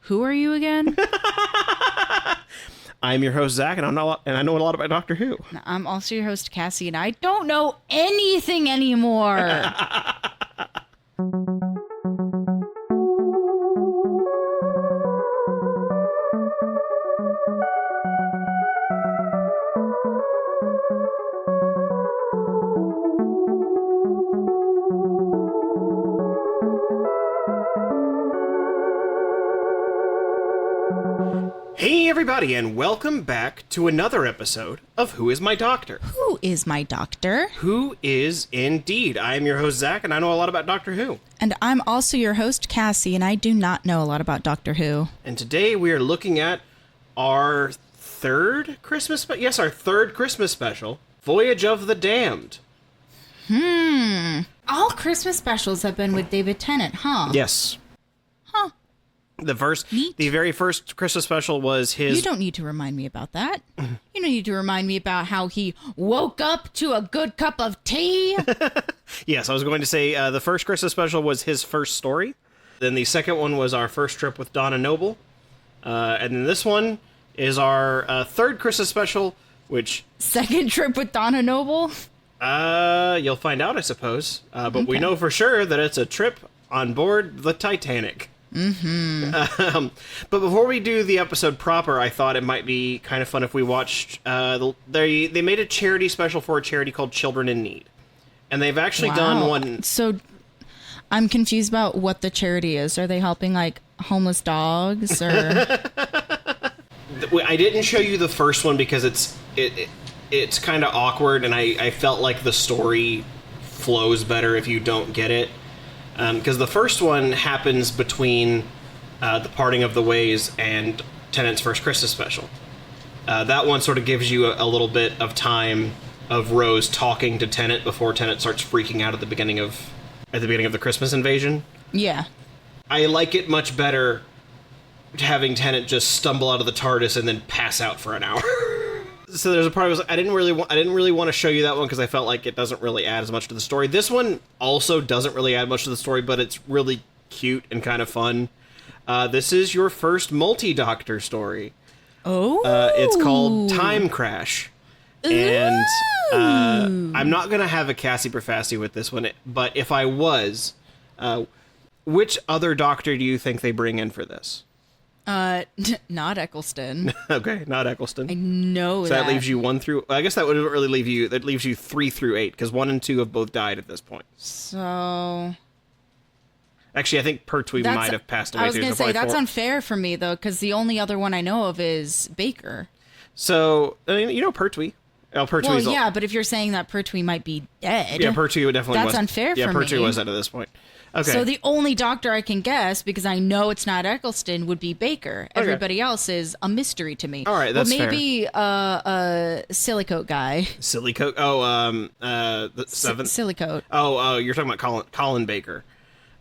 Who are you again? I'm your host, Zach, and I know a lot about Doctor Who. I'm also your host, Cassie, and I don't know anything anymore. Hey everybody, and welcome back to another episode of Who Is My Doctor? Who is my doctor? Who is indeed. I am your host, Zach, and I know a lot about Doctor Who. And I'm also your host, Cassie, and I do not know a lot about Doctor Who. And today we are looking at our third Christmas special, Voyage of the Damned. All Christmas specials have been with David Tennant, huh? Yes. Huh. The very first Christmas special was his... You don't need to remind me about that. You don't need to remind me about how he woke up to a good cup of tea. Yes, I was going to say the first Christmas special was his first story. Then the second one was our first trip with Donna Noble. And then this one is our third Christmas special, which... Second trip with Donna Noble? You'll find out, I suppose. But we know for sure that it's a trip on board the Titanic. But before we do the episode proper, I thought it might be kind of fun if we watched... they made a charity special for a charity called Children in Need. And they've actually done one... So, I'm confused about what the charity is. Are they helping, like, homeless dogs, or... I didn't show you the first one because it's kind of awkward, and I felt like the story flows better if you don't get it. Because the first one happens between the parting of the ways and Tennant's first Christmas special. That one sort of gives you a little bit of time of Rose talking to Tennant before Tennant starts freaking out at the beginning of the Christmas invasion. Yeah. I like it much better having Tennant just stumble out of the TARDIS and then pass out for an hour. So there's a part I was like, I didn't really want to show you that one because I felt like it doesn't really add as much to the story. This one also doesn't really add much to the story, but it's really cute and kind of fun. This is your first multi-Doctor story. Oh. It's called Time Crash. And I'm not going to have a Cassie Profassi with this one, but if I was, which other Doctor do you think they bring in for this? Not Eccleston. Okay, not Eccleston. I know that. So that leaves you 1 through... I guess that would really leave you... That leaves you 3 through 8, because 1 and 2 have both died at this point. So... Actually, I think Pertwee might have passed away. I was going to say, that's unfair for me, though, because the only other one I know of is Baker. So, you know Pertwee. Pertwee's... Well, yeah, but if you're saying that Pertwee might be dead... Yeah, Pertwee would definitely... That's unfair for me. Yeah, Pertwee was dead at this point. Okay. So the only Doctor I can guess, because I know it's not Eccleston, would be Baker. Okay. Everybody else is a mystery to me. All right, that's fair. Maybe a Silicote guy. Silicote? Oh, the seventh? Silicote. Oh, you're talking about Colin Baker,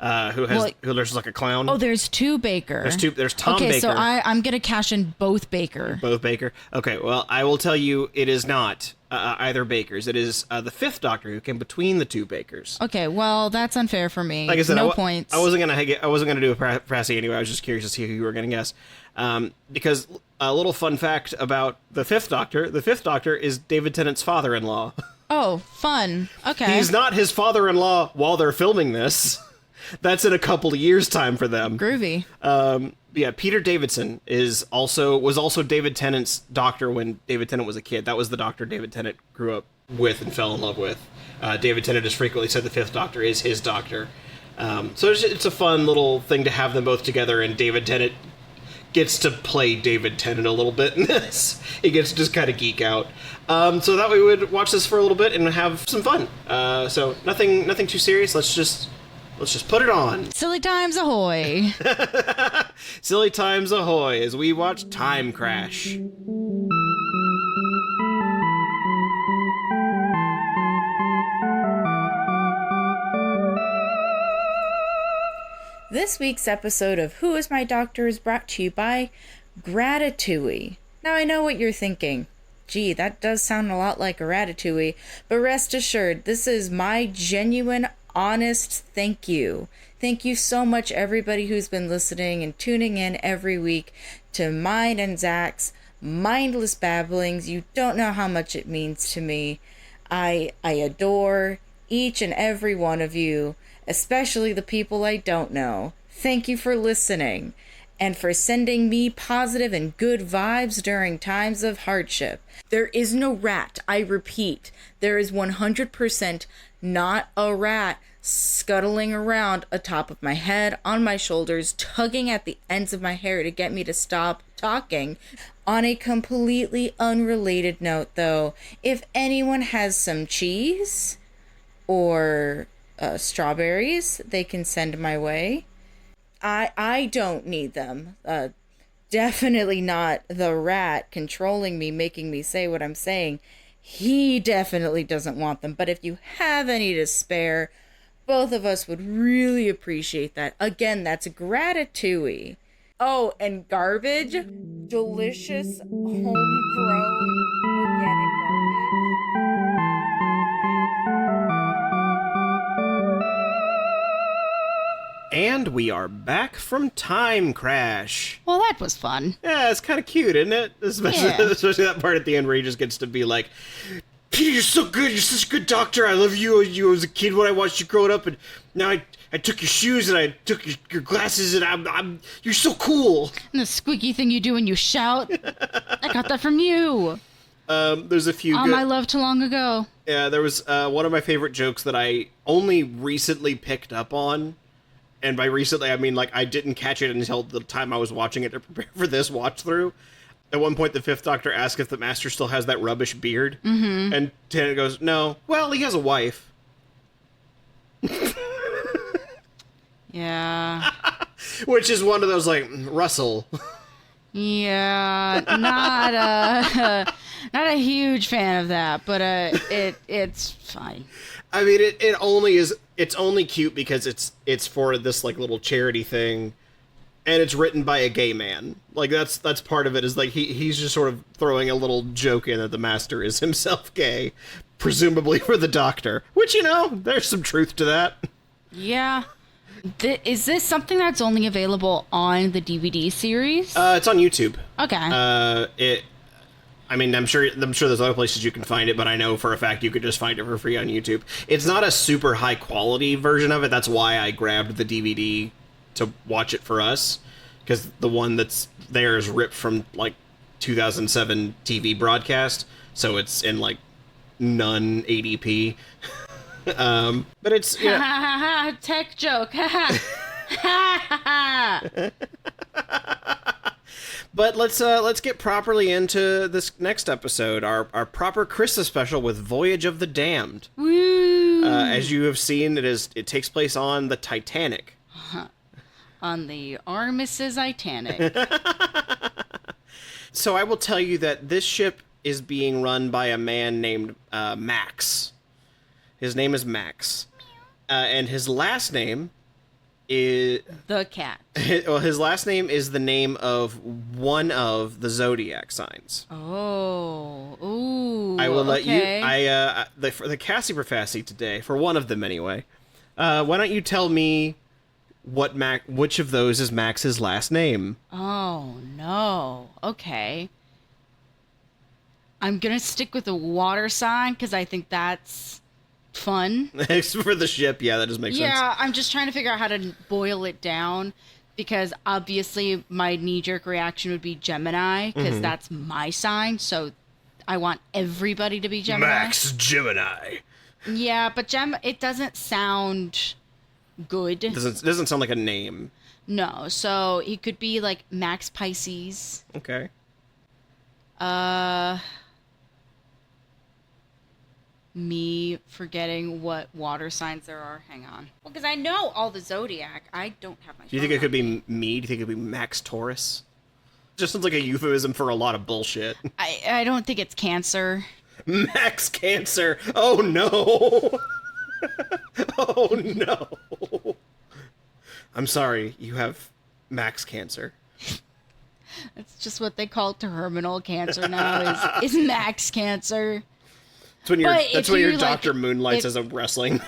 who there's like a clown. Oh, there's 2 Baker. There's Tom Baker. Okay, so I'm going to cash in both Baker. Both Baker? Okay, well, I will tell you it is not either Bakers. It is the 5th Doctor who came between the 2 Bakers. Okay, well, that's unfair for me. Like I said, no points. I wasn't gonna do a Prassi anyway. I was just curious to see who you were gonna guess. Because a little fun fact about the 5th Doctor: the 5th Doctor is David Tennant's father-in-law. Oh, fun. Okay. He's not his father-in-law while they're filming this. That's in a couple of years' time for them. Groovy. Yeah, Peter Davidson was also David Tennant's doctor when David Tennant was a kid. That was the doctor David Tennant grew up with and fell in love with. David Tennant has frequently said the 5th Doctor is his doctor. So it's a fun little thing to have them both together, and David Tennant gets to play David Tennant a little bit in this. He gets to just kind of geek out. So that we would watch this for a little bit and have some fun. So nothing too serious. Let's just put it on. Silly times ahoy. Silly times ahoy as we watch Time Crash. This week's episode of Who Is My Doctor is brought to you by Gratitouille. Now I know what you're thinking. Gee, that does sound a lot like a ratatouille, but rest assured, this is my genuine honest thank you. Thank you so much, everybody who's been listening and tuning in every week to mine and Zach's mindless babblings. You don't know how much it means to me. I adore each and every one of you, especially the people I don't know. Thank you for listening and for sending me positive and good vibes during times of hardship. There is no rat. I repeat, there is 100% not a rat scuttling around atop of my head, on my shoulders, tugging at the ends of my hair to get me to stop talking. On a completely unrelated note, though, if anyone has some cheese or strawberries, they can send my way. I don't need them. Definitely not the rat controlling me, making me say what I'm saying. He definitely doesn't want them. But if you have any to spare, both of us would really appreciate that. Again, that's gratitude. Oh, and garbage. Delicious, homegrown, organic And we are back from Time Crash. Well, that was fun. Yeah, it's kind of cute, isn't it? Especially that part at the end where he just gets to be like, Peter, you're so good. You're such a good doctor. I love you. You as a kid when I watched you growing up, and now I took your shoes and I took your glasses, and you're so cool. And the squeaky thing you do when you shout. I got that from you. There's a few. My love too long ago. Yeah, there was one of my favorite jokes that I only recently picked up on. And by recently, I mean, like, I didn't catch it until the time I was watching it to prepare for this watch-through. At one point, the Fifth Doctor asks if the Master still has that rubbish beard. Mm-hmm. And Tennant goes, no. Well, he has a wife. Yeah. Which is one of those, like, Russell. Yeah, not a huge fan of that, but it's fine. I mean, it's only cute because it's for this, like, little charity thing, and it's written by a gay man. Like, that's part of it, is like he's just sort of throwing a little joke in that the Master is himself gay, presumably for the Doctor, which, you know, there's some truth to that. Yeah. Is this something that's only available on the DVD series? It's on YouTube. Okay. I mean, I'm sure there's other places you can find it, but I know for a fact you could just find it for free on YouTube. It's not a super high quality version of it. That's why I grabbed the DVD to watch it for us, because the one that's there is ripped from, like, 2007 TV broadcast, so it's in, like, non 80p. But it's, yeah. Tech joke. But let's get properly into this next episode, our proper Christmas special with Voyage of the Damned. Woo! As you have seen, it takes place on the Titanic. On the Armistice Titanic. So I will tell you that this ship is being run by a man named Max. His name is Max, and his last name is the cat. His last name is the name of one of the zodiac signs. Oh, ooh. I will let okay. you. For the Cassie Profassi today, for one of them anyway. Why don't you tell me which of those is Max's last name? Oh no. Okay. I'm gonna stick with the water sign because I think that's fun. For the ship, yeah, that does make sense. Yeah, I'm just trying to figure out how to boil it down, because obviously my knee-jerk reaction would be Gemini, because that's my sign, so I want everybody to be Gemini. Max Gemini. Yeah, but it doesn't sound good. It doesn't sound like a name. No, so he could be like Max Pisces. Okay. Me forgetting what water signs there are. Hang on. Well, because I know all the zodiac. I don't have my. Do you think it could be me? Do you think it could be Max Taurus? Just sounds like a euphemism for a lot of bullshit. I don't think it's Cancer. Max Cancer. Oh no. Oh no. I'm sorry. You have Max Cancer. That's just what they call terminal cancer now. Is Max Cancer. That's when your like, doctor moonlights as a wrestler.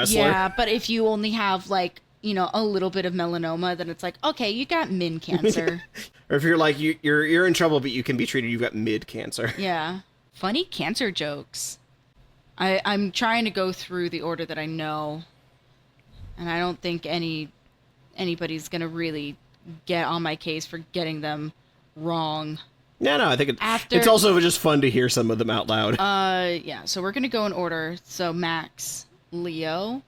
Yeah, but if you only have like, a little bit of melanoma, then it's like, okay, you got min cancer. Or if you're like you're in trouble, but you can be treated, you've got mid cancer. Yeah. Funny cancer jokes. I'm trying to go through the order that I know, and I don't think anybody's gonna really get on my case for getting them wrong. No, I think it's also just fun to hear some of them out loud. Yeah, so we're gonna go in order. So Max, Leo,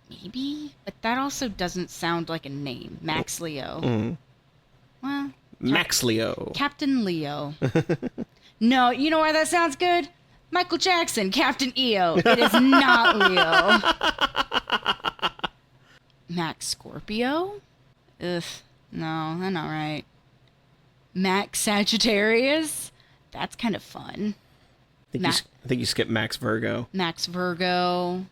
maybe? But that also doesn't sound like a name. Max Leo. Mm-hmm. Well, Max Leo. Captain Leo. No, you know why that sounds good? Michael Jackson, Captain EO. It is not Leo. Max Scorpio? Ugh, no, that's not right. Max Sagittarius? That's kind of fun. I think you skipped Max Virgo. Max Virgo.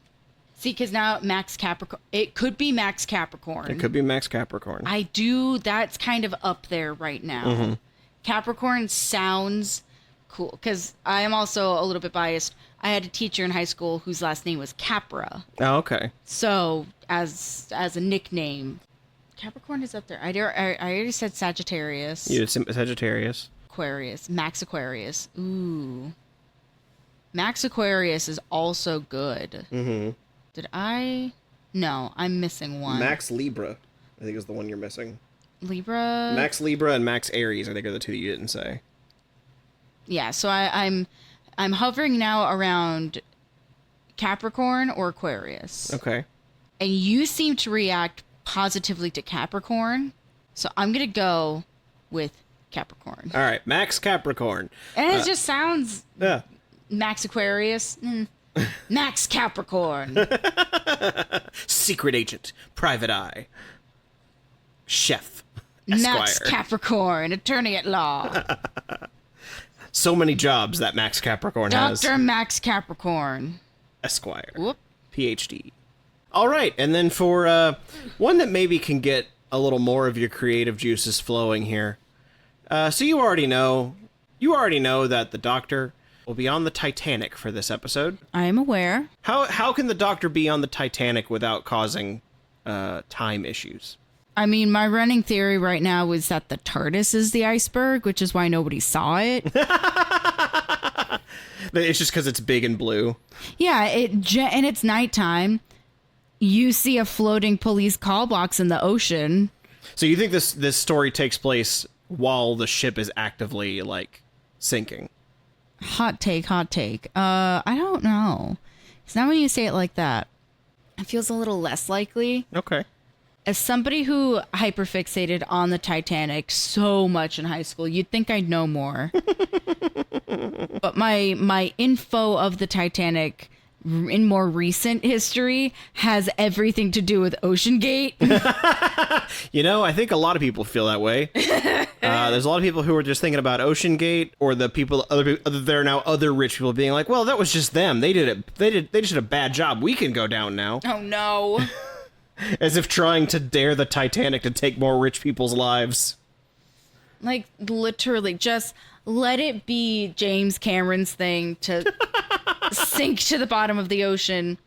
See, because now Max Capricorn. It could be Max Capricorn. It could be Max Capricorn. That's kind of up there right now. Mm-hmm. Capricorn sounds cool, because I am also a little bit biased. I had a teacher in high school whose last name was Capra. Oh, okay. So, as a nickname, Capricorn is up there. I already said Sagittarius. You did Sagittarius. Aquarius. Max Aquarius. Ooh. Max Aquarius is also good. Mm-hmm. Did I? No, I'm missing one. Max Libra, I think is the one you're missing. Libra? Max Libra and Max Aries, I think, are the two that you didn't say. Yeah, so I'm hovering now around Capricorn or Aquarius. Okay. And you seem to react positively to Capricorn, so I'm going to go with Capricorn. All right, Max Capricorn. And it just sounds... Yeah. Max Aquarius. Max Capricorn. Secret agent, private eye, chef, Esquire. Max Capricorn, attorney at law. So many jobs that Max Capricorn has. Dr. Max Capricorn. Esquire. Whoop. PhD. All right, and then for one that maybe can get a little more of your creative juices flowing here. So you already know that the Doctor will be on the Titanic for this episode. I am aware. How can the Doctor be on the Titanic without causing time issues? I mean, my running theory right now is that the TARDIS is the iceberg, which is why nobody saw it. It's just because it's big and blue. Yeah, and it's nighttime. You see a floating police call box in the ocean. So you think this story takes place while the ship is actively, like, sinking? Hot take. I don't know. It's not when you say it like that. It feels a little less likely. Okay. As somebody who hyperfixated on the Titanic so much in high school, you'd think I'd know more. But my info of the Titanic in more recent history has everything to do with OceanGate. I think a lot of people feel that way. There's a lot of people who are just thinking about OceanGate, or the people, there are now other rich people being like, well, that was just them. They just did a bad job. We can go down now. Oh, no. As if trying to dare the Titanic to take more rich people's lives. Like, literally, just let it be James Cameron's thing to sink to the bottom of the ocean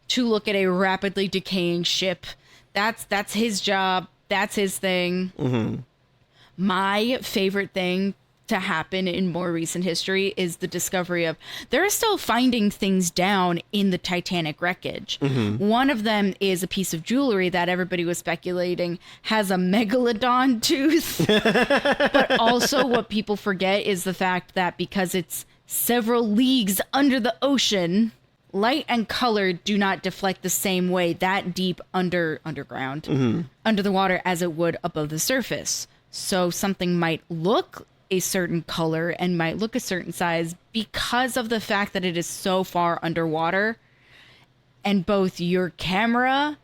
to look at a rapidly decaying ship. That's his job. That's his thing. Mm-hmm. My favorite thing to happen in more recent history is the discovery of they're still finding things down in the Titanic wreckage. Mm-hmm. One of them is a piece of jewelry that everybody was speculating has a megalodon tooth. But also what people forget is the fact that because it's several leagues under the ocean, light and color do not deflect the same way that deep underground, mm-hmm. under the water as it would above the surface. So something might look a certain color and might look a certain size because of the fact that it is so far underwater, and both your camera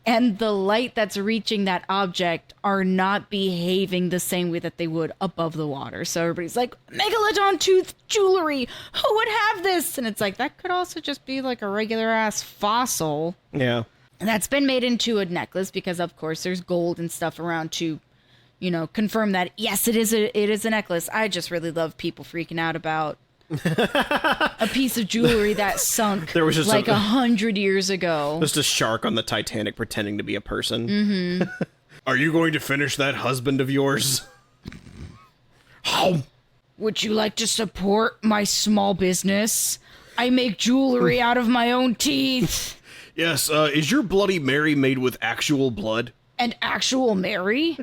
and the light that's reaching that object are not behaving the same way that they would above the water. So everybody's like, megalodon tooth jewelry, who would have this? And it's like, that could also just be like a regular ass fossil. Yeah. And that's been made into a necklace because of course there's gold and stuff around to, confirm that, yes, it is a necklace. I just really love people freaking out about A piece of jewelry that sunk There was just like 100 years ago. Just a shark on the Titanic pretending to be a person. Mm-hmm. Are you going to finish that husband of yours? How? Would you like to support my small business? I make jewelry out of my own teeth. Yes, is your Bloody Mary made with actual blood? And actual Mary?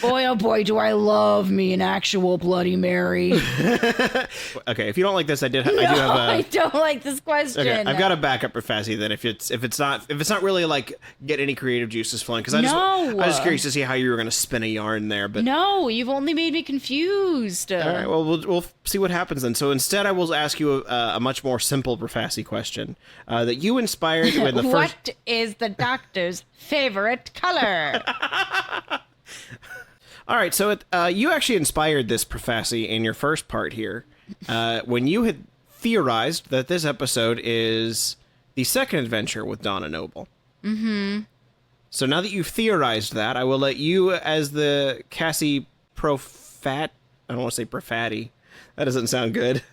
Boy, oh boy, do I love me an actual Bloody Mary. Okay, if you don't like this, I do have I don't like this question. Okay, I've got a backup for Fassy then. If it's not really like get any creative juices flowing, because I was curious to see how you were going to spin a yarn there. But no, you've only made me confused. All right, well we'll see what happens then. So instead, I will ask you a much more simple Fassy question that you inspired with the first. What is the doctor's favorite color? All right, so you actually inspired this Fassy in your first part here when you had theorized that this episode is the second adventure with Donna Noble. Mm-hmm. So now that you've theorized that, I will let you, as the Cassie I don't want to say Profatty. That doesn't sound good.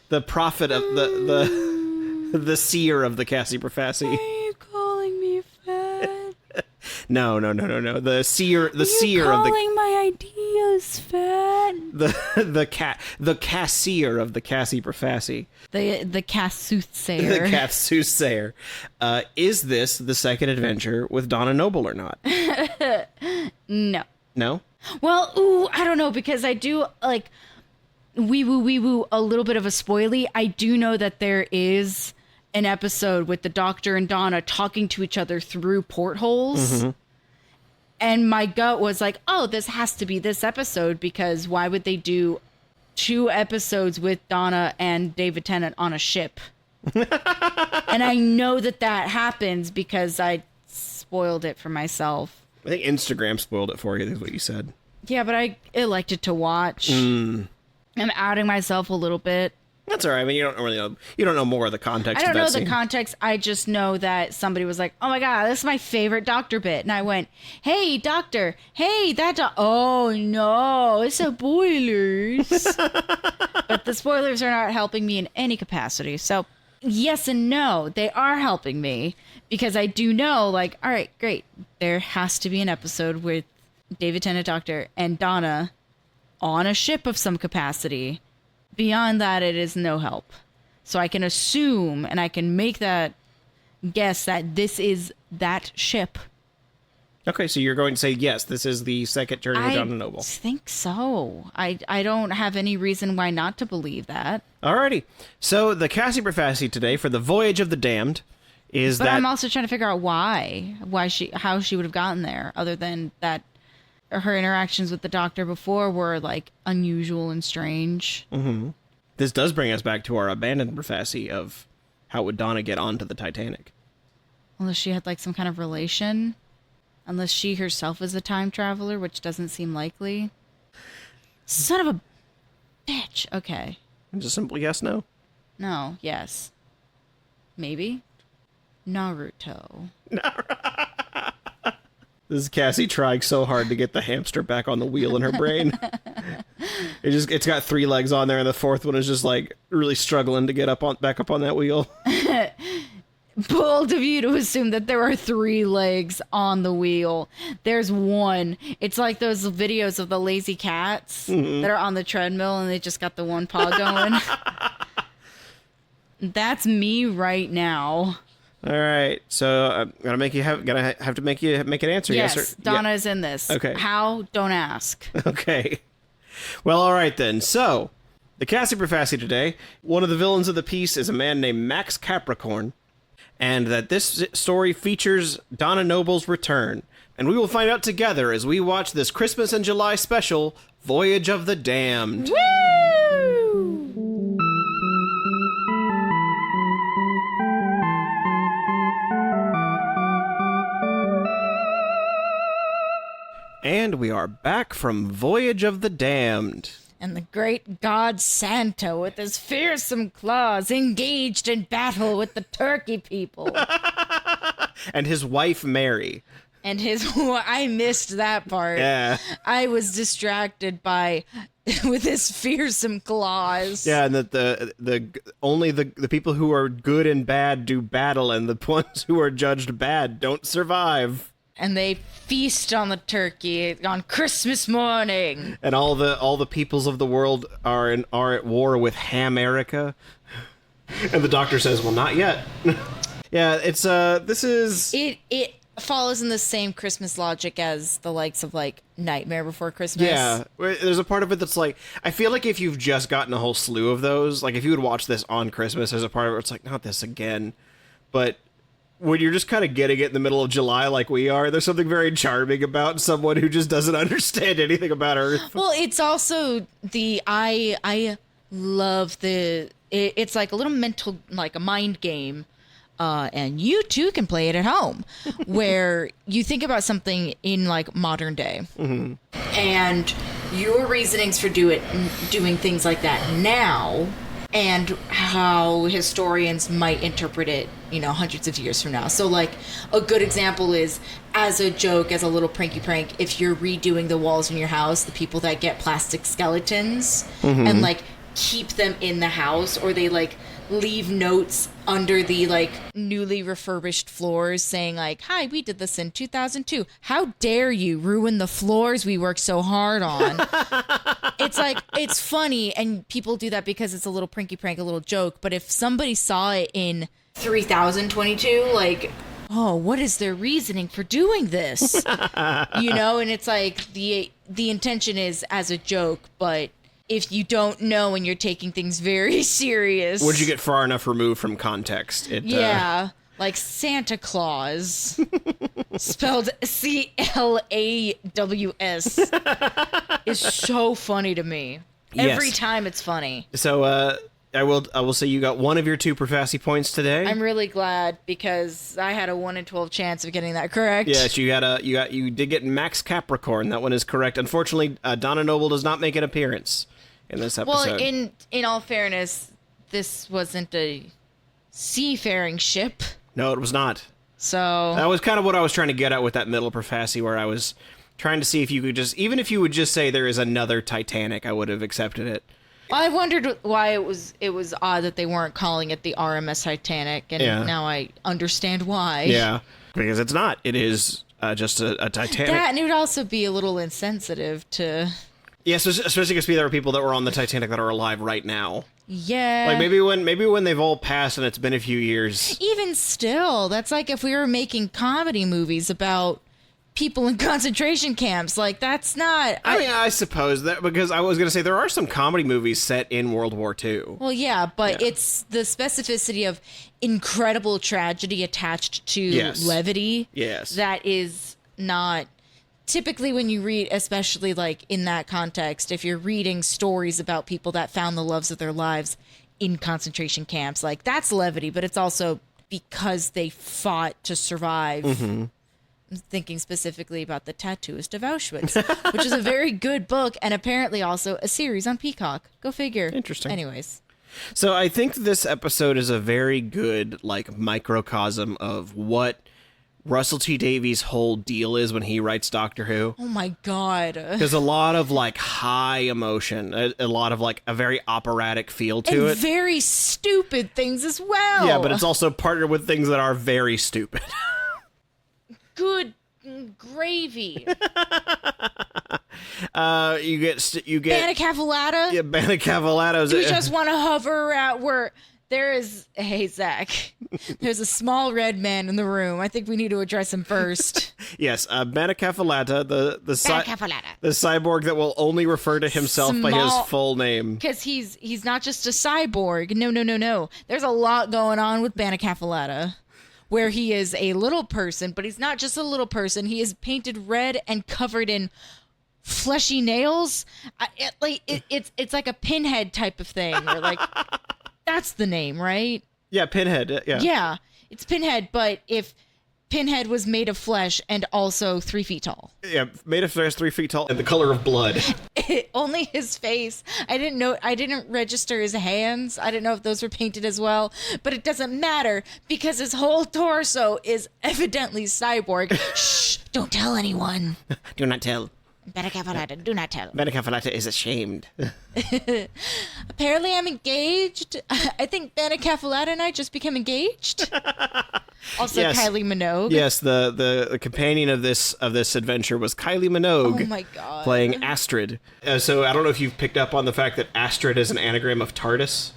The prophet of the seer of the Cassie Fassy. Why are you calling me fat? No. The seer of the calling my ideas fat? the cashier of the Cassie Fassy. The Cass soothsayer. The Cass soothsayer. Is this the second adventure with Donna Noble or not? No. No? Well, I don't know, because I do like wee woo a little bit of a spoilie. I do know that there is an episode with the Doctor and Donna talking to each other through portholes. Mm-hmm. And my gut was like, oh, this has to be this episode, because why would they do 2 episodes with Donna and David Tennant on a ship? And I know that happens because I spoiled it for myself. I think Instagram spoiled it for you, is what you said. Yeah, but I elected to watch. I'm outing myself a little bit. That's all right. I mean, you don't really know. You don't know more of the context. I don't of that know scene. the context. I just know that somebody was like, "Oh my god, this is my favorite Doctor bit," and I went, "Hey, Doctor! Hey, oh no, it's spoilers!" But the spoilers are not helping me in any capacity. So, yes and no, they are helping me, because I do know, like, all right, great. There has to be an episode with David Tennant, Doctor, and Donna on a ship of some capacity. Beyond that, it is no help. So I can assume and I can make that guess that this is that ship. Okay, so you're going to say, yes, this is the second journey with Donna Noble. I think so. I don't have any reason why not to believe that. Alrighty. So the Cassie Fassy today for the Voyage of the Damned is but that... I'm also trying to figure out how she would have gotten there, other than that her interactions with the Doctor before were like unusual and strange. Mm-hmm. This does bring us back to our abandoned Fassy of how would Donna get onto the Titanic? Unless she had like some kind of relation. Unless she herself is a time traveler, which doesn't seem likely. Son of a bitch. Okay. It's a simple yes, no. No, yes. Maybe. Naruto. This is Cassie trying so hard to get the hamster back on the wheel in her brain. It's got 3 legs on there, and the 4th one is just like really struggling to get back up on that wheel. Bold of you to assume that there are 3 legs on the wheel. There's 1. It's like those videos of the lazy cats that are on the treadmill and they just got the 1 paw going. That's me right now. All right, so I'm gonna have to make you make an answer. Yes, yes or Donna is in this. Okay. How? Don't ask. Okay. Well, all right then. So, the Cassie Fassy today. One of the villains of the piece is a man named Max Capricorn, and that this story features Donna Noble's return. And we will find out together as we watch this Christmas and July special, Voyage of the Damned. Woo! And we are back from Voyage of the Damned. And the great god Santa, with his fearsome claws, engaged in battle with the turkey people. And his wife, Mary. And I missed that part. Yeah. I was distracted by with his fearsome claws. Yeah, and that only the people who are good and bad do battle, and the ones who are judged bad don't survive. And they feast on the turkey on Christmas morning. And all the peoples of the world are at war with Ham-Erica. And the Doctor says, "Well, not yet." Yeah, it's It follows in the same Christmas logic as the likes of like Nightmare Before Christmas. Yeah, there's a part of it that's like, I feel like if you've just gotten a whole slew of those, like if you would watch this on Christmas, there's a part of it where it's like, not this again. But when you're just kind of getting it in the middle of July like we are, there's something very charming about someone who just doesn't understand anything about Earth. Well, it's also I love it's like a little mental, like a mind game. And you too can play it at home, where you think about something in like modern day, and your reasonings for doing things like that now, and how historians might interpret it, hundreds of years from now. So like a good example is, as a joke, as a little pranky prank, if you're redoing the walls in your house, the people that get plastic skeletons and like keep them in the house, or they like leave notes under the like newly refurbished floors saying like, "Hi, we did this in 2002. How dare you ruin the floors we worked so hard on?" It's like, it's funny, and people do that because it's a little pranky prank, a little joke. But if somebody saw it in 3022, like, oh, what is their reasoning for doing this? And it's like the intention is as a joke, but if you don't know and you're taking things very serious. Once you get far enough removed from context, like Santa Claus, spelled Claws, is so funny to me. Every time it's funny. So I will say you got one of your 2 Profassi points today. I'm really glad, because I had a 1 in 12 chance of getting that correct. Yes, you did get Max Capricorn. That one is correct. Unfortunately, Donna Noble does not make an appearance in this episode. Well, in all fairness, this wasn't a seafaring ship. No, it was not. So that was kind of what I was trying to get at with that middle Profassi, where I was trying to see if you could just, even if you would just say there is another Titanic, I would have accepted it. I wondered why it was odd that they weren't calling it the RMS Titanic, and now I understand why. Yeah, because it's not. It is just a Titanic. That, and it would also be a little insensitive to... Yes, especially because there are people that were on the Titanic that are alive right now. Yeah. Like maybe when they've all passed and it's been a few years. Even still, that's like if we were making comedy movies about people in concentration camps. Like, that's not... I suppose that, because I was going to say there are some comedy movies set in World War II. Well, yeah, but it's the specificity of incredible tragedy attached to levity. Yes. That is not... Typically when you read, especially like in that context, if you're reading stories about people that found the loves of their lives in concentration camps, like that's levity, but it's also because they fought to survive. I'm thinking specifically about The Tattooist of Auschwitz, which is a very good book, and apparently also a series on Peacock. Go figure. Interesting. Anyways. So I think this episode is a very good like microcosm of what Russell T Davies' whole deal is when he writes Doctor Who. Oh my God. There's a lot of like high emotion, a lot of like a very operatic feel to it. Very stupid things as well. Yeah, but it's also partnered with things that are very stupid. Good gravy. You get Banacavalata. Yeah, Banacavalata. Do we just want to hover at where there is? Hey, Zach, there's a small red man in the room. I think we need to address him first. Yes, Banacavalata, the cyborg that will only refer to himself by his full name. Because he's not just a cyborg. No. There's a lot going on with Banacavalata, where he is a little person, but he's not just a little person. He is painted red and covered in fleshy nails. It's like a pinhead type of thing. Or like, that's the name, right? Yeah, Pinhead. Yeah. Yeah, it's Pinhead, but if Pinhead was made of flesh and also 3 feet tall. Yeah, made of flesh, 3 feet tall, and the color of blood. Only his face. I didn't register his hands. I didn't know if those were painted as well, but it doesn't matter because his whole torso is evidently cyborg. Shh, don't tell anyone. Do not tell. Better careful, do not tell. Benica Fellata is ashamed. Apparently I'm engaged. I think Better Caffolata and I just became engaged. Also, Yes. Kylie Minogue. Yes, the companion of this adventure was Kylie Minogue. Oh my god. Playing Astrid. So I don't know if you've picked up on the fact that Astrid is an anagram of TARDIS.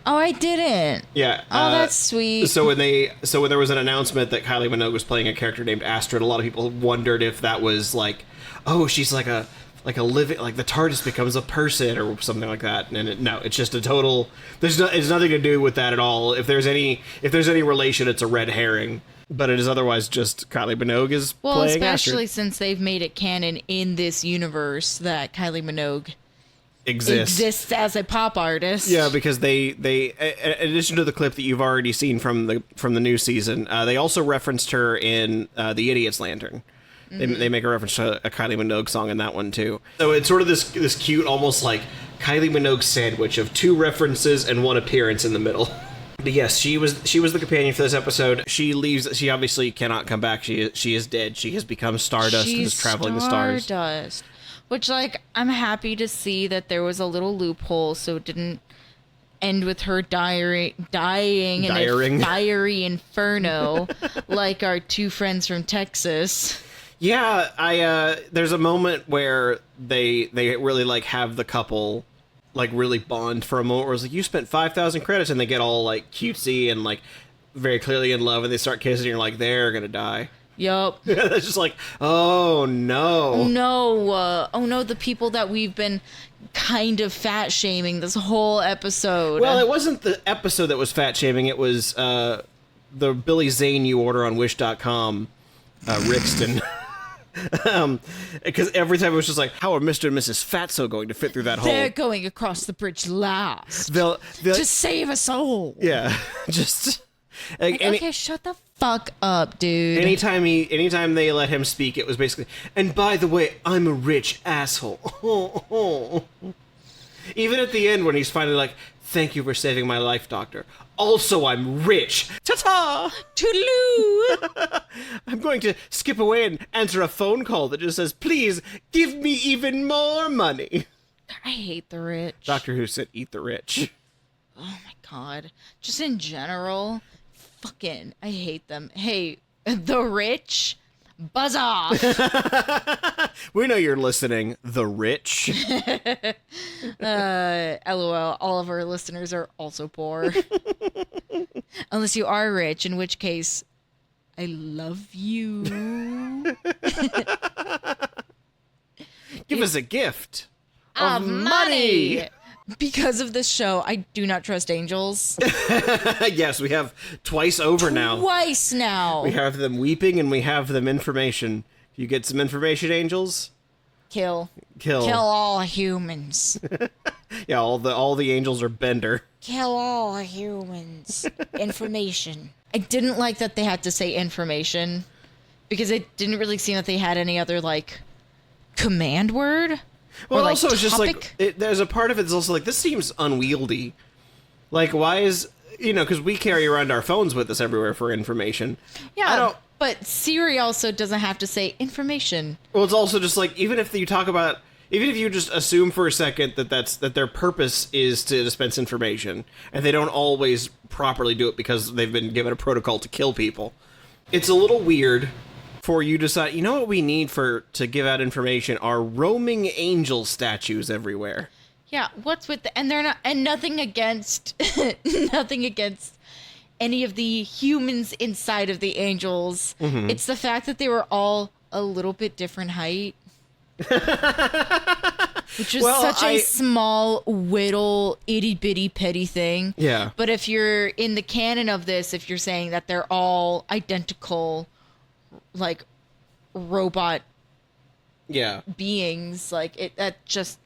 Oh, I didn't. Yeah. Oh, that's sweet. So when there was an announcement that Kylie Minogue was playing a character named Astrid, a lot of people wondered if that was like, oh, she's like a living, like the TARDIS becomes a person or something like that. And no, it's just a total. It's nothing to do with that at all. If there's any relation, it's a red herring. But it is otherwise just Kylie Minogue is playing especially Astrid. since they've made it canon in this universe that Kylie Minogue Exists as a pop artist. Yeah, because they in addition to the clip that you've already seen from the new season, they also referenced her in The Idiot's Lantern. They make a reference to a Kylie Minogue song in that one too. So it's sort of this cute, almost like Kylie Minogue sandwich of 2 references and 1 appearance in the middle. But yes, she was the companion for this episode. She leaves. She obviously cannot come back. She is dead. She has become Stardust and is traveling the stars. Stardust. Which, like, I'm happy to see that there was a little loophole so it didn't end with her dying in a fiery inferno like our 2 friends from Texas. Yeah, there's a moment where they really like have the couple like really bond for a moment where it's like, you spent 5,000 credits, and they get all like cutesy and like very clearly in love, and they start kissing, and you're like, they're gonna die. Yup. It's just like, oh no. No, the people that we've been kind of fat shaming this whole episode. Well, it wasn't the episode that was fat shaming, it was the Billy Zane you order on Wish.com, Rixton. Because every time it was just like, how are Mr. and Mrs. Fatso going to fit through that hole? They're going across the bridge last. They'll to save us all. Yeah, just like, okay, shut the fuck up, dude. Anytime they let him speak, it was basically, and by the way, I'm a rich asshole. Even at the end when he's finally like, thank you for saving my life, doctor. Also, I'm rich. Ta-ta! Toodaloo! I'm going to skip away and answer a phone call that just says, please, give me even more money. I hate the rich. Doctor Who said, eat the rich. Oh my god. Just in general, fucking, I hate them. Hey, the rich, buzz off. We know you're listening, the rich. LOL, all of our listeners are also poor. Unless you are rich, in which case, I love you. Give us a gift of money. Because of this show, I do not trust angels. Yes, we have twice over now. Twice now. We have them weeping and we have them information. You get some information, angels? Kill Kill all humans. Yeah, all the angels are Bender. Kill all humans. Information. I didn't like that they had to say information because it didn't really seem that they had any other like command word. Well, or, like, also it's just topic. like there's a part of it that's also like, this seems unwieldy. Like, why is, because we carry around our phones with us everywhere for information. Yeah, but Siri also doesn't have to say information. Well, it's also just like, even if you just assume for a second that their purpose is to dispense information, and they don't always properly do it because they've been given a protocol to kill people, it's a little weird for you to decide, you know what we need to give out information are roaming angel statues everywhere. Yeah, what's with and they're not, and nothing against any of the humans inside of the angels. Mm-hmm. It's the fact that they were all a little bit different height. Which is such a small, whittle, itty-bitty, petty thing. Yeah. But if you're in the canon of this, if you're saying that they're all identical, like, robot beings, like, that just...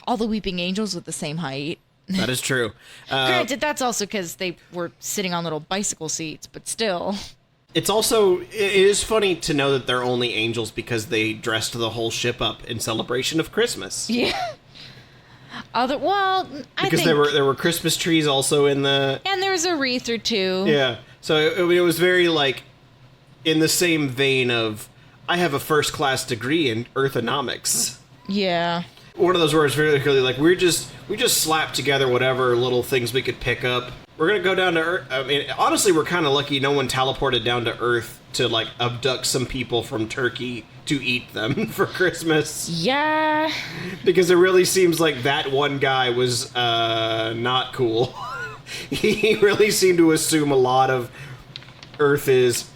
All the weeping angels with the same height. That is true. Granted, that's also because they were sitting on little bicycle seats, but still... It is funny to know that they're only angels because they dressed the whole ship up in celebration of Christmas. Yeah. Because there were Christmas trees also in the... And there was a wreath or two. Yeah. So it was very, like, in the same vein of, I have a first-class degree in Earthonomics. Yeah. One of those words very clearly, like, we just slapped together whatever little things we could pick up. We're gonna go down to Earth. I mean, honestly, we're kind of lucky no one teleported down to Earth to, like, abduct some people from Turkey to eat them for Christmas. Yeah. Because it really seems like that one guy was not cool. He really seemed to assume a lot of Earth is...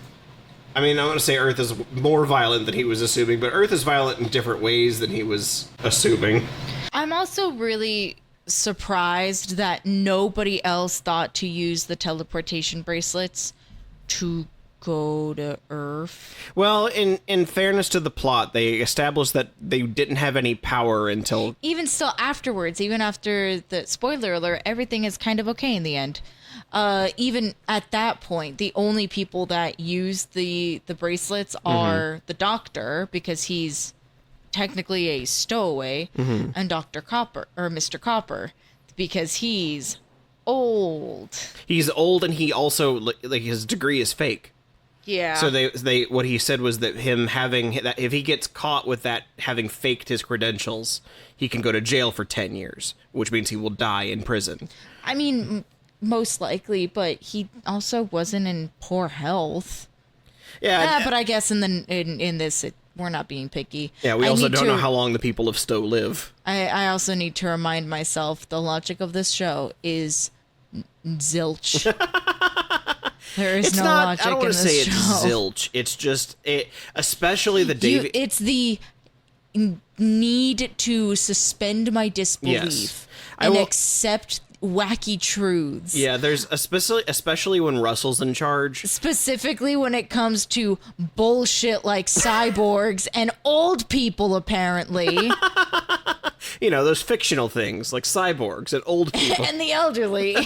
I mean, I want to say Earth is more violent than he was assuming, but Earth is violent in different ways than he was assuming. I'm also really surprised that nobody else thought to use the teleportation bracelets to go to Earth. Well, in fairness to the plot, they established that they didn't have any power until... Even still afterwards, even after the spoiler alert, everything is kind of okay in the end. Even at that point, the only people that use the bracelets are the doctor, because he's technically a stowaway, and Dr. Copper, or Mr. Copper, because he's old. He's old, and he also, like, his degree is fake. Yeah. So they what he said was that him having that, if he gets caught with that, having faked his credentials, he can go to jail for 10 years, which means he will die in prison. I mean, most likely, but he also wasn't in poor health. Yeah, but I guess in this, we're not being picky. Yeah, we also don't know how long the people of Stowe live. I also need to remind myself the logic of this show is zilch. There is no logic in this show. I don't want to say it's zilch. It's just especially the David. It's the need to suspend my disbelief and accept wacky truths. Yeah, there's especially when Russell's in charge. Specifically when it comes to bullshit like cyborgs and old people, apparently. You know, those fictional things like cyborgs and old people. And the elderly.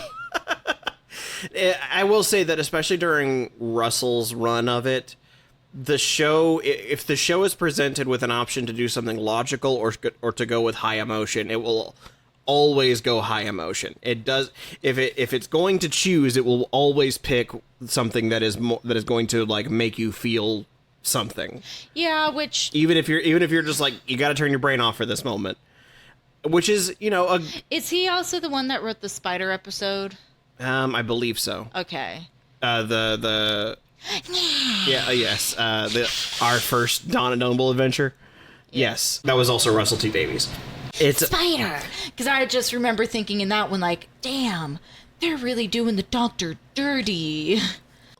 I will say that especially during Russell's run of it, the show, if the show is presented with an option to do something logical or to go with high emotion, it will always go high emotion. It does. If it's going to choose, it will always pick something that is going to, like, make you feel something. Yeah, which even if you're just like, you got to turn your brain off for this moment, which is, you know, is he also the one that wrote the spider episode? I believe so. Okay. Yes. Our first Dawn of Noble adventure. Yes, that was also Russell T Davies. It's Spider, because I just remember thinking in that one, like, damn, they're really doing the Doctor dirty.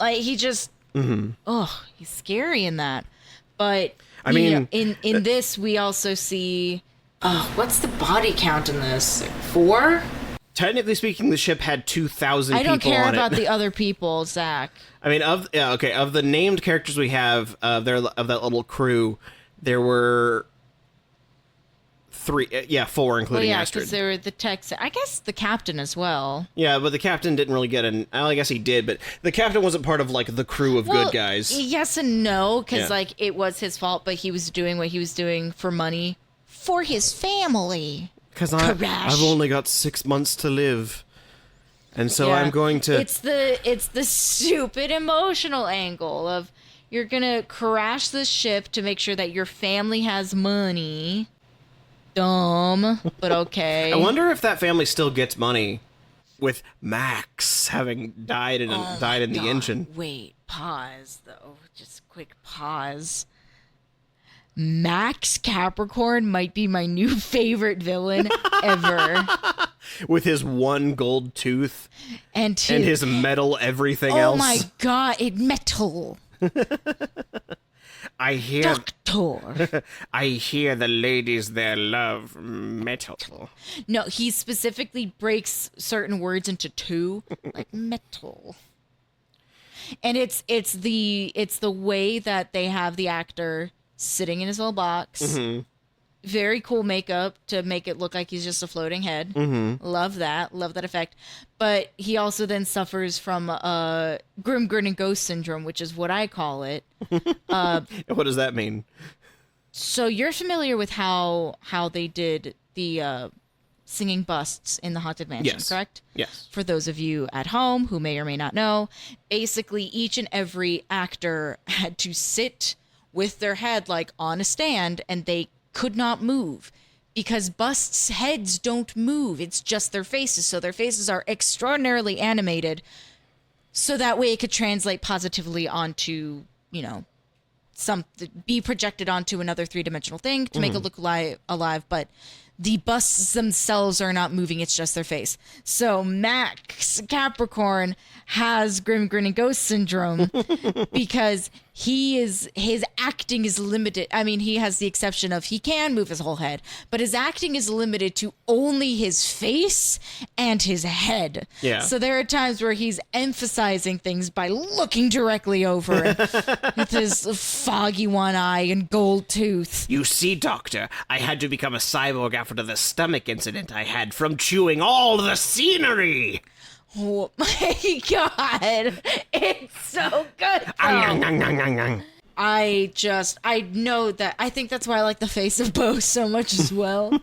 Like, he just, he's scary in that. But I mean, in this, we also see, what's the body count in this? 4? Technically speaking, the ship had 2,000 people on it. I don't care about the other people, Zach. I mean, of the named characters we have, of that little crew, there were 4, including Astrid. Because there were the techs. I guess the captain as well. Yeah, but the captain didn't really get I guess he did, but the captain wasn't part of, like, the crew of good guys. Yes and no, because like, it was his fault, but he was doing what he was doing for money for his family. Because I've only got 6 months to live, and so I'm going to... It's the stupid emotional angle of, you're going to crash the ship to make sure that your family has money. Dumb, but okay. I wonder if that family still gets money with Max having died in the engine. Wait, pause, though. Just quick pause. Max Capricorn might be my new favorite villain ever. With his one gold tooth and his metal everything else. Oh my god, metal. I hear Doctor. I hear the ladies there love metal. No, he specifically breaks certain words into 2, like metal. And it's the way that they have the actor sitting in his little box. Mm-hmm. Very cool makeup to make it look like he's just a floating head. Mm-hmm. Love that effect. But he also then suffers from Grim Grin and Ghost syndrome, which is what I call it. What does that mean? So you're familiar with how they did the singing busts in the Haunted Mansion, correct? Yes. For those of you at home who may or may not know, basically each and every actor had to sit with their head like on a stand, and they could not move because busts' heads don't move. It's just their faces. So their faces are extraordinarily animated. So that way it could translate positively onto, be projected onto another three-dimensional thing to make it look alive. But the busts themselves are not moving. It's just their face. So Max Capricorn has Grim Grinning Ghost Syndrome because his acting is limited. I mean, he has the exception of he can move his whole head, but his acting is limited to only his face and his head. Yeah. So there are times where he's emphasizing things by looking directly over it with his foggy one eye and gold tooth. You see, Doctor, I had to become a cyborg after the stomach incident I had from chewing all the scenery. Oh my god, it's so good. I know that. I think that's why I like the face of Bo so much as well.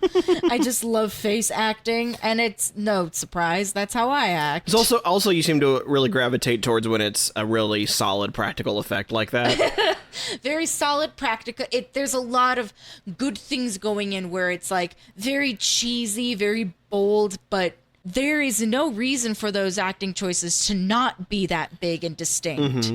I just love face acting, and it's no surprise. That's how I act. It's also you seem to really gravitate towards when it's a really solid practical effect like that. Very solid practical. There's a lot of good things going in where it's like very cheesy, very bold, but there is no reason for those acting choices to not be that big and distinct.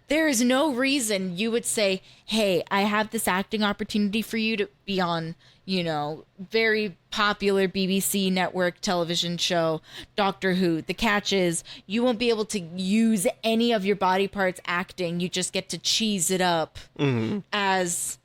There is no reason you would say, hey, I have this acting opportunity for you to be on, very popular BBC network television show, Doctor Who. The catch is you won't be able to use any of your body parts acting. You just get to cheese it up as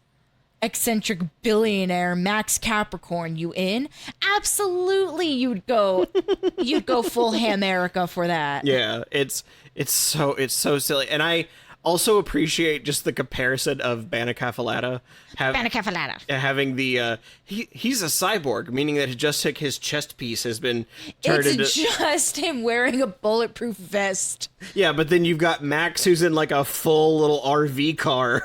eccentric billionaire Max Capricorn. You in? Absolutely, you'd go full Hamerica for that. Yeah, it's so silly, and I also appreciate just the comparison of Banacafalata having the he's a cyborg, meaning that his chest piece has been turned into just him wearing a bulletproof vest. Yeah, but then you've got Max who's in like a full little RV car.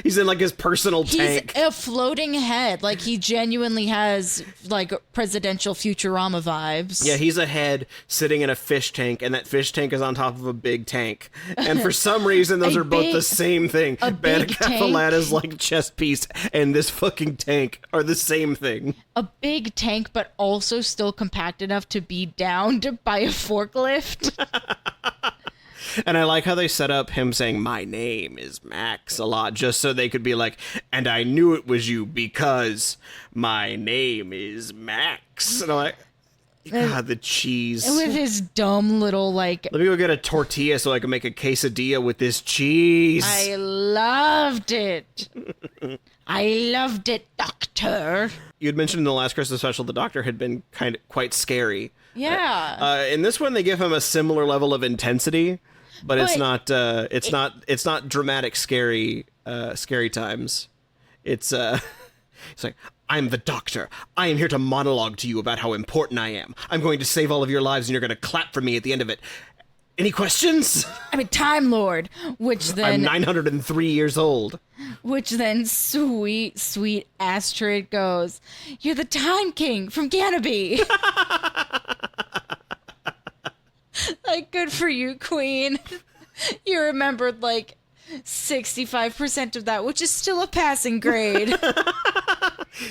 He's in like his personal tank. He's a floating head. Like he genuinely has like presidential Futurama vibes. Yeah, he's a head sitting in a fish tank, and that fish tank is on top of a big tank. And for some reason, those are both the same thing. Banacafalata's like chest piece and this fucking tank are the same thing. A big tank, but also still compact enough to be downed by a forklift. And I like how they set up him saying, my name is Max a lot, just so they could be like, and I knew it was you because my name is Max. And I'm like, God, the cheese. With his dumb little, like... Let me go get a tortilla so I can make a quesadilla with this cheese. I loved it. I loved it, Doctor. You had mentioned in the last Christmas special the Doctor had been quite scary. Yeah. In this one, they give him a similar level of intensity. But it's not dramatic, scary times. It's like, I'm the Doctor. I am here to monologue to you about how important I am. I'm going to save all of your lives, and you're going to clap for me at the end of it. Any questions? I mean, Time Lord, which then... I'm 903 years old. Which then sweet, sweet Astrid goes, you're the Time King from Ganymede. Like, good for you, Queen. You remembered, like, 65% of that, which is still a passing grade.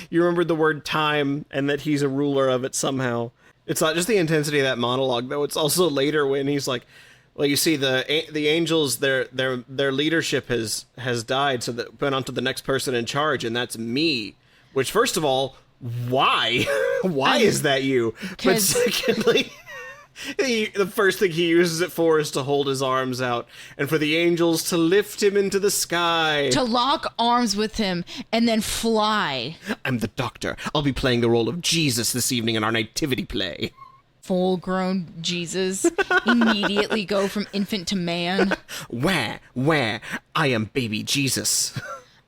You remembered the word time and that he's a ruler of it somehow. It's not just the intensity of that monologue, though. It's also later when he's like, well, you see, the angels, their leadership has died, so that went on to the next person in charge, and that's me. Which, first of all, why? Why is that you? But secondly... the first thing he uses it for is to hold his arms out and for the angels to lift him into the sky. To lock arms with him and then fly. I'm the Doctor. I'll be playing the role of Jesus this evening in our nativity play. Full-grown Jesus. Immediately go from infant to man. Where? I am baby Jesus.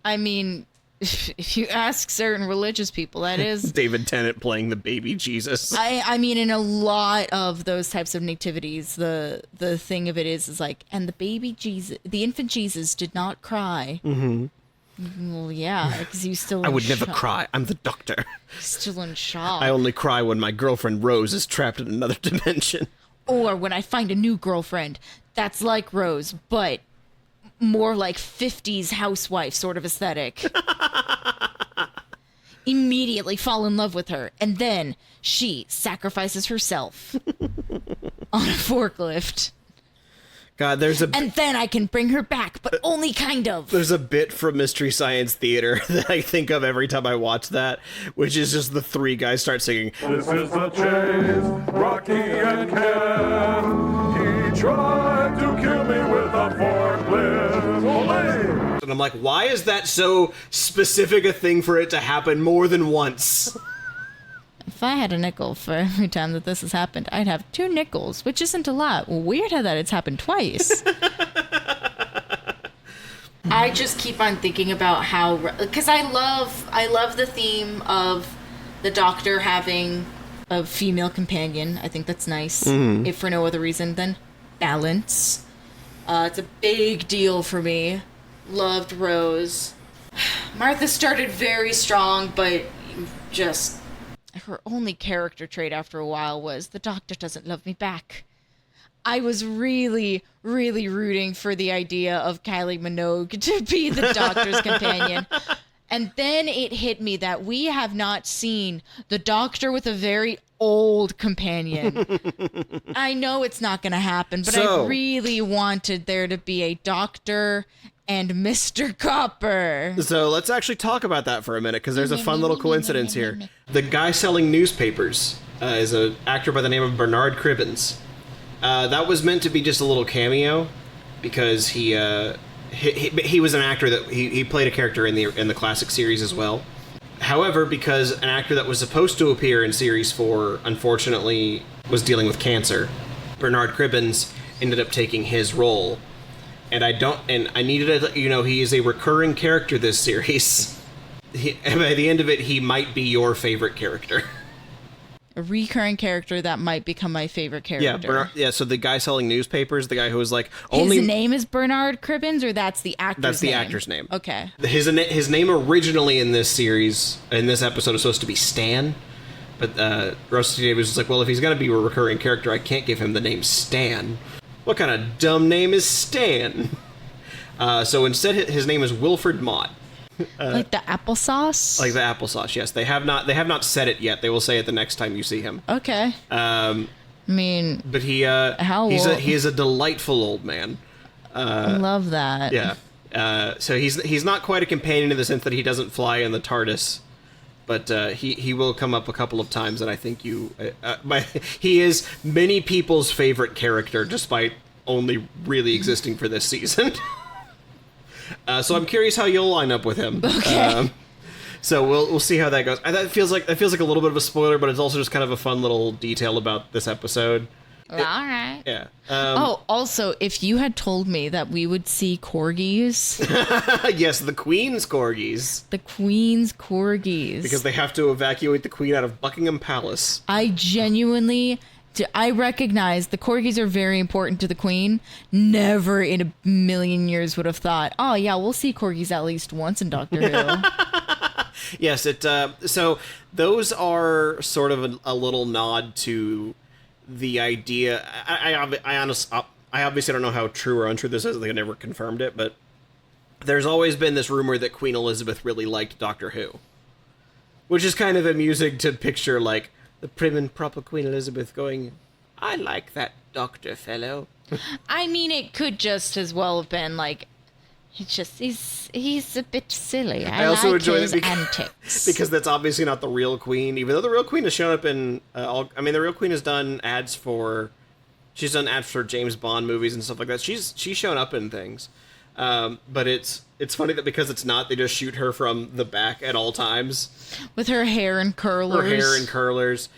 I mean... If you ask certain religious people, that is... David Tennant playing the baby Jesus. I mean, in a lot of those types of nativities, the thing of it is like, and the baby Jesus, the infant Jesus did not cry. Mm-hmm. Well, yeah, because you still... I would never cry. I'm the Doctor. Still in shock. I only cry when my girlfriend Rose is trapped in another dimension. Or when I find a new girlfriend that's like Rose, but more like 50s housewife sort of aesthetic. Immediately fall in love with her, and then she sacrifices herself on a forklift. God, and then I can bring her back, but only kind of. There's a bit from Mystery Science Theater that I think of every time I watch that, which is just the three guys start singing. This is the chase, Rocky and Ken. He tried to kill me with a forklift. Olé! And I'm like, why is that so specific a thing for it to happen more than once? If I had a nickel for every time that this has happened, I'd have 2 nickels, which isn't a lot. Weird how that it's happened twice. I just keep on thinking about how, because I love the theme of the Doctor having a female companion. I think that's nice, if for no other reason than balance. It's a big deal for me. Loved Rose. Martha started very strong, but just... her only character trait after a while was, the Doctor doesn't love me back. I was really, really rooting for the idea of Kylie Minogue to be the Doctor's companion. And then it hit me that we have not seen the Doctor with a very old companion. I know it's not going to happen, but I really wanted there to be a Doctor and Mr. Copper. So let's actually talk about that for a minute, because there's a fun little coincidence here. The guy selling newspapers is an actor by the name of Bernard Cribbins. That was meant to be just a little cameo, because he was an actor that he played a character in the classic series as well. However, because an actor that was supposed to appear in Series 4, unfortunately, was dealing with cancer, Bernard Cribbins ended up taking his role. And I needed to let you know he is a recurring character this series. And by the end of it, he might be your favorite character. A recurring character that might become my favorite character. Yeah, so the guy selling newspapers, the guy who was like... His name is Bernard Cribbins, or that's the actor's name? That's the actor's name. Okay. His name originally in this series, in this episode, is supposed to be Stan. But Rusty Davies was like, well, if he's going to be a recurring character, I can't give him the name Stan. What kind of dumb name is Stan? So instead, his name is Wilfred Mott. Like the applesauce? Like the applesauce, yes. They have not said it yet. They will say it the next time you see him. Okay. But he is a delightful old man. I love that. Yeah. So he's not quite a companion in the sense that he doesn't fly in the TARDIS. But he will come up a couple of times, and I think he is many people's favorite character, despite only really existing for this season. So I'm curious how you'll line up with him. Okay. So we'll see how that goes. That feels like a little bit of a spoiler, but it's also just kind of a fun little detail about this episode. All right. Yeah. Also, if you had told me that we would see corgis. Yes, the Queen's corgis. The Queen's corgis. Because they have to evacuate the Queen out of Buckingham Palace. I recognize the corgis are very important to the Queen. Never in a million years would have thought, oh yeah, we'll see corgis at least once in Doctor Who. Yes, so those are sort of a little nod to the idea. I obviously don't know how true or untrue this is. They never confirmed it, but there's always been this rumor that Queen Elizabeth really liked Doctor Who, which is kind of amusing to picture, like the prim and proper Queen Elizabeth going, "I like that doctor fellow." I mean, it could just as well have been like, he's a bit silly. I also like enjoy his antics. Because that's obviously not the real Queen, even though the real Queen has shown up in the real Queen has done ads for James Bond movies and stuff like that. She's shown up in things. But it's funny that because it's not, they just shoot her from the back at all times. With her hair in curlers.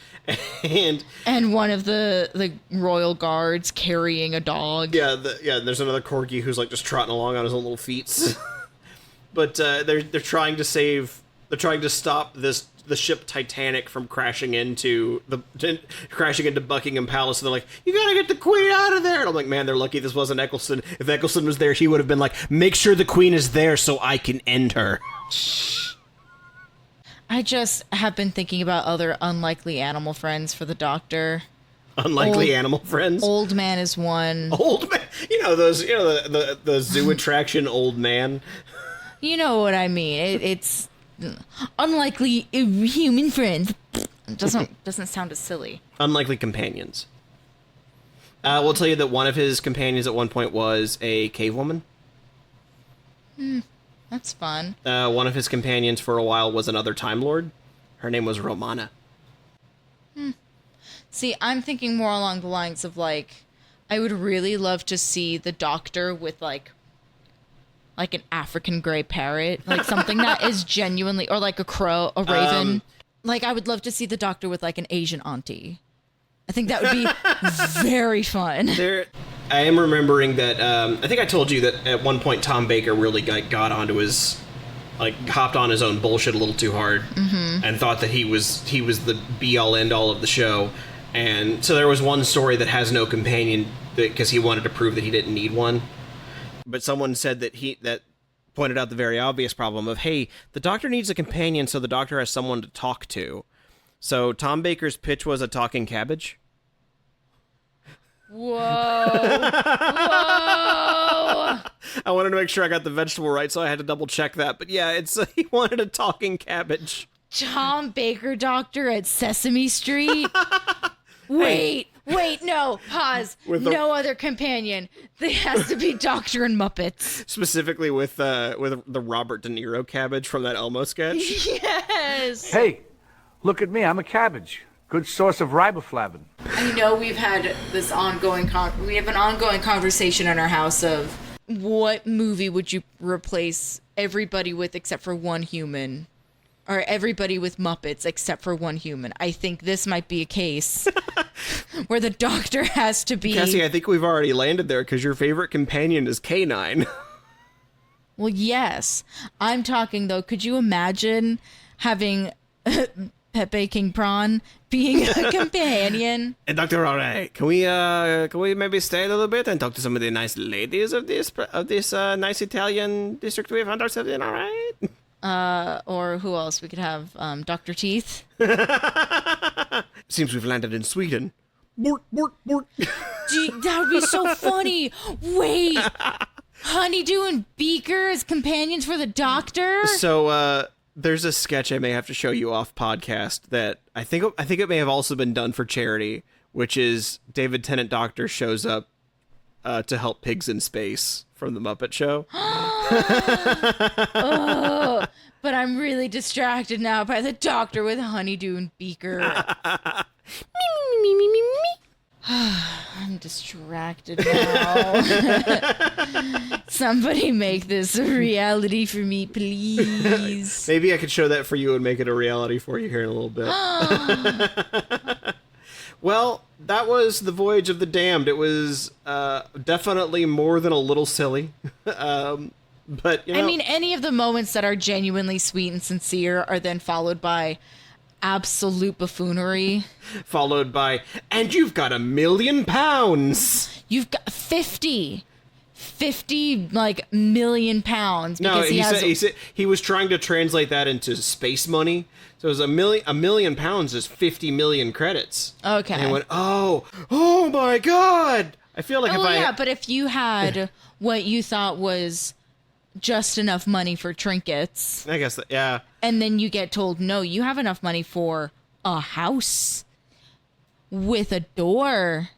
And one of the royal guards carrying a dog. Yeah, there's another corgi who's like just trotting along on his own little feet. But they're trying to stop the ship Titanic from crashing into Buckingham Palace. And they're like, you gotta get the Queen out of there. And I'm like, man, they're lucky this wasn't Eccleston. If Eccleston was there, he would have been like, make sure the Queen is there so I can end her. I just have been thinking about other unlikely animal friends for the Doctor. Unlikely animal friends. Old man is one. Old man. The zoo attraction old man. You know what I mean. It's unlikely human friends. Doesn't sound as silly. Unlikely companions. We'll tell you that one of his companions at one point was a cave woman. That's fun. One of his companions for a while was another Time Lord. Her name was Romana. See, I'm thinking more along the lines of, like, I would really love to see the Doctor with, like an African gray parrot. Like, something that is genuinely... Or, like, a crow, a raven. I would love to see the Doctor with, like, an Asian auntie. I think that would be very fun. I am remembering that, I think I told you that at one point Tom Baker really got onto his... hopped on his own bullshit a little too hard, and thought that he was the be-all, end-all of the show. And so there was one story that has no companion because he wanted to prove that he didn't need one. But someone said that pointed out the very obvious problem of, hey, the Doctor needs a companion so the Doctor has someone to talk to. So Tom Baker's pitch was a talking cabbage. Whoa. I wanted to make sure I got the vegetable right, so I had to double check that. But yeah, he wanted a talking cabbage. Tom Baker Doctor at Sesame Street? Wait, no, pause. No other companion. There has to be Doctor and Muppets. Specifically with the Robert De Niro cabbage from that Elmo sketch. Yes. Hey, look at me. I'm a cabbage. Good source of riboflavin. I know we've had this ongoing we have an ongoing conversation in our house of what movie would you replace everybody with except for one human? Or everybody with Muppets except for one human. I think this might be a case where the Doctor has to be... Cassie, I think we've already landed there because your favorite companion is K9. Well, yes. I'm talking, though, could you imagine having Pepe King Prawn being a companion? Hey, Doctor, all right. Can we maybe stay a little bit and talk to some of the nice ladies of this nice Italian district we found ourselves in, all right? Or who else? We could have Dr. Teeth. Seems we've landed in Sweden. Bork, bork, bork. Gee, that would be so funny. Wait, Honeydew and Beaker as companions for the Doctor? So, there's a sketch I may have to show you off podcast that I think it may have also been done for charity, which is David Tennant Doctor shows up to help pigs in space from the Muppet Show. Oh, but I'm really distracted now by the Doctor with Honeydew and Beaker. I'm distracted now. Somebody make this a reality for me, please. Maybe I could show that for you and make it a reality for you here in a little bit. Well, that was The Voyage of the Damned. It was definitely more than a little silly. But, you know, I mean, any of the moments that are genuinely sweet and sincere are then followed by absolute buffoonery. Followed by, and you've got £1 million. You've got 50 like million pounds. No, Because he said he was trying to translate that into space money. So it was £1 million is 50 million credits. Okay. And he went, oh my God. I feel like but if you had what you thought was just enough money for trinkets. I guess that, yeah. And then you get told, no, you have enough money for a house with a door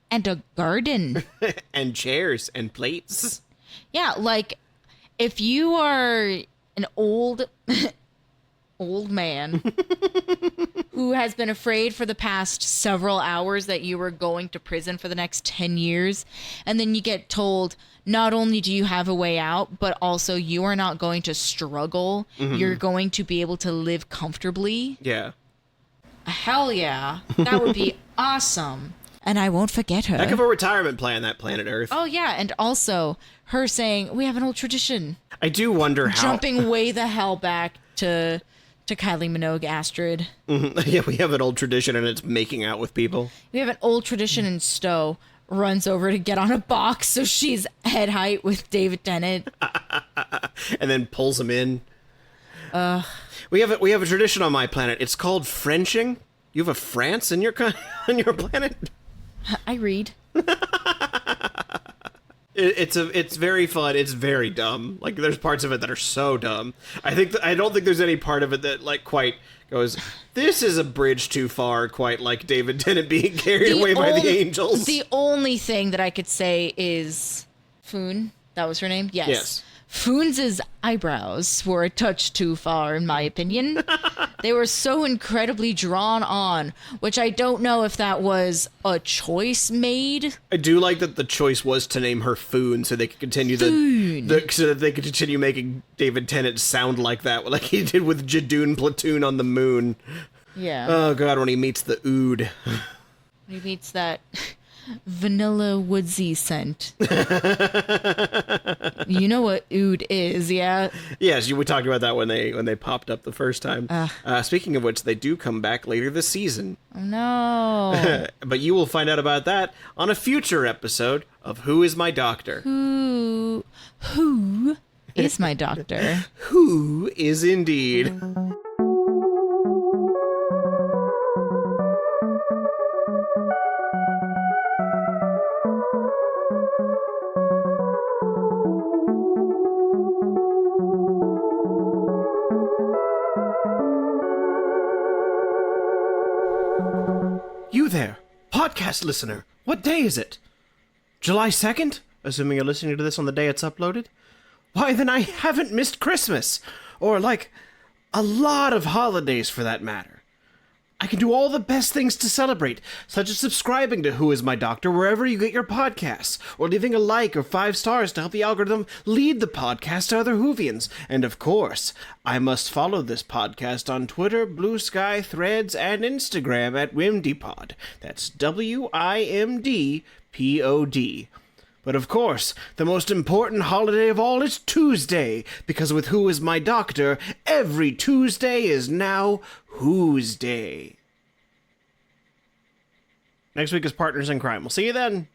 and a garden. And chairs and plates. Yeah, like if you are an old man who has been afraid for the past several hours that you were going to prison for the next 10 years, and then you get told, not only do you have a way out, but also you are not going to struggle. Mm-hmm. You're going to be able to live comfortably. Yeah. Hell yeah. That would be awesome. And I won't forget her. Heck of a retirement plan, that planet Earth. Oh, yeah. And also her saying, we have an old tradition. I do wonder how... Jumping way the hell back to Kylie Minogue, Astrid. Mm-hmm. Yeah, we have an old tradition and it's making out with people. We have an old tradition and Stowe runs over to get on a box so she's head height with David Tennant. And then pulls him in. We have a tradition on my planet. It's called Frenching. You have a France in your on your planet? I read. It's very fun. It's very dumb. Like, there's parts of it that are so dumb. I don't think there's any part of it that like quite goes, this is a bridge too far, quite like David Tennant being carried away by the angels. The only thing that I could say is Foon. That was her name? Yes. Foon's eyebrows were a touch too far, in my opinion. They were so incredibly drawn on, which I don't know if that was a choice made. I do like that the choice was to name her Foon, so they could continue so that they could continue making David Tennant sound like that, like he did with Jadoon Platoon on the moon. Yeah. Oh god, when he meets the Ood. He meets that vanilla woodsy scent. You know what oud is, yeah? Yes, we talked about that when they popped up the first time. Speaking of which, they do come back later this season. Oh, no. But you will find out about that on a future episode of Who Is My Doctor? Who is my doctor? Who is indeed. You there, podcast listener, what day is it? July 2nd? Assuming you're listening to this on the day it's uploaded? Why, then I haven't missed Christmas. Or, like, a lot of holidays for that matter. I can do all the best things to celebrate, such as subscribing to Who Is My Doctor wherever you get your podcasts, or leaving a like or 5 stars to help the algorithm lead the podcast to other Whovians. And of course, I must follow this podcast on Twitter, Blue Sky, Threads, and Instagram at WimDpod. That's WIMDPOD. But of course, the most important holiday of all is Tuesday, because with Who Is My Doctor, every Tuesday is now Who's Day. Next week is Partners in Crime. We'll see you then.